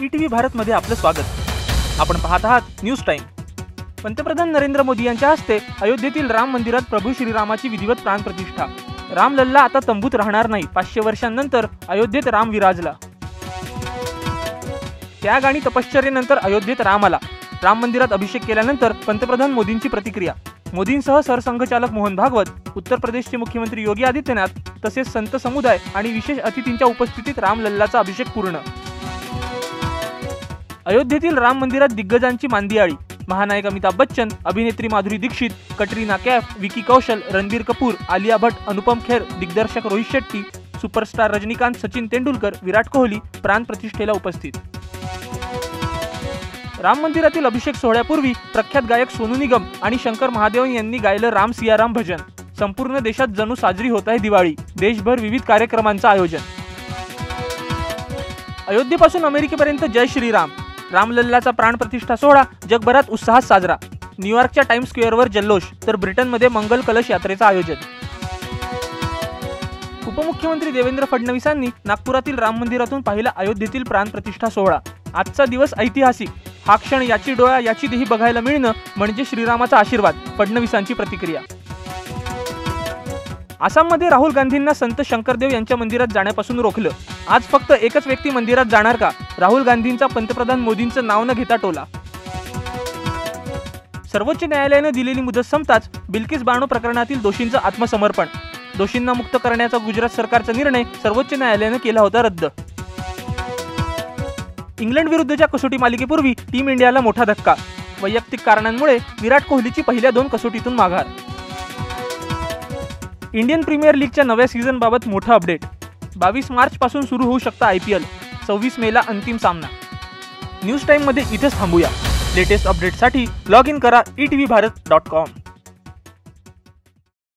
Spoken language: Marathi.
ईटीव्ही भारतमध्ये आपलं स्वागत। आपण पाहत आहात न्यूज टाइम। पंतप्रधान नरेंद्र मोदी यांच्या हस्ते अयोध्येतील राम मंदिरात प्रभू श्रीरामाची विधिवत प्राणप्रतिष्ठा। रामलल्ला आता तंबूत राहणार नाही। 500 वर्षांनंतर अयोध्येत राम विराजला। त्याग आणि तपश्चर्येनंतर अयोध्येत राम आला। राम मंदिरात अभिषेक केल्यानंतर पंतप्रधान मोदींची प्रतिक्रिया। मोदींसह सरसंघचालक मोहन भागवत, उत्तर प्रदेशचे मुख्यमंत्री योगी आदित्यनाथ तसेच संत समुदाय आणि विशेष अतिथींच्या उपस्थितीत रामलल्लाचा अभिषेक पूर्ण। अयोध्येतील राम मंदिरात दिग्गजांची मांदियाळी। महानायक अमिताभ बच्चन, अभिनेत्री माधुरी दीक्षित, कटरीना कैफ, विकी कौशल, रणबीर कपूर, आलिया भट्ट, अनुपम खेर, दिग्दर्शक रोहित शेट्टी, सुपरस्टार रजनीकांत, सचिन तेंडुलकर, विराट कोहली प्राणप्रतिष्ठेला उपस्थित। राम मंदिरातील अभिषेक सोहळ्यापूर्वी प्रख्यात गायक सोनू निगम आणि शंकर महादेवन यांनी गायलं राम सिया राम भजन। संपूर्ण देशात जणू साजरी होत आहे दिवाळी। देशभर विविध कार्यक्रमांचं आयोजन। अयोध्येपासून अमेरिकेपर्यंत जय श्रीराम। रामलल्लाचा प्राणप्रतिष्ठा सोहळा जगभरात उत्साहात साजरा। न्यूयॉर्कच्या टाइम्स स्क्वेअरवर जल्लोष, तर ब्रिटनमध्ये मंगल कलश यात्रेचं आयोजन। उपमुख्यमंत्री देवेंद्र फडणवीसांनी नागपुरातील राम मंदिरातून पाहिला अयोध्येतील प्राणप्रतिष्ठा सोहळा। आजचा दिवस ऐतिहासिक। हा क्षण याची डोळा याची देही बघायला मिळणं म्हणजे श्रीरामाचा आशीर्वाद। फडणवीसांची प्रतिक्रिया। आसाममध्ये राहुल गांधींना संत शंकरदेव यांच्या मंदिरात जाण्यापासून रोखलं। आज फक्त एकच व्यक्ती मंदिरात जाणार का? राहुल गांधींचा पंतप्रधान मोदींचं नाव न घेता टोला। सर्वोच्च न्यायालयाने दिलेली मुदत संपताच बिल्किस बानो प्रकरणातील दोषींचं आत्मसमर्पण। दोषींना मुक्त करण्याचा गुजरात सरकारचा निर्णय सर्वोच्च न्यायालयाने केला होता रद्द। इंग्लंड विरुद्धच्या कसोटी मालिकेपूर्वी टीम इंडियाला मोठा धक्का। वैयक्तिक कारणांमुळे विराट कोहलीची पहिल्या 2 कसोटीतून माघार। इंडियन प्रीमियर लीगच्या नव्या सीझनबाबत मोठं अपडेट। 22 मार्च पासून सुरू होऊ शकता IPL। 26 मेला अंतिम सामना। न्यूज टाइम मध्ये इथेच थांबूया। लेटेस्ट अपडेटसाठी लॉग इन करा etvbharat.com।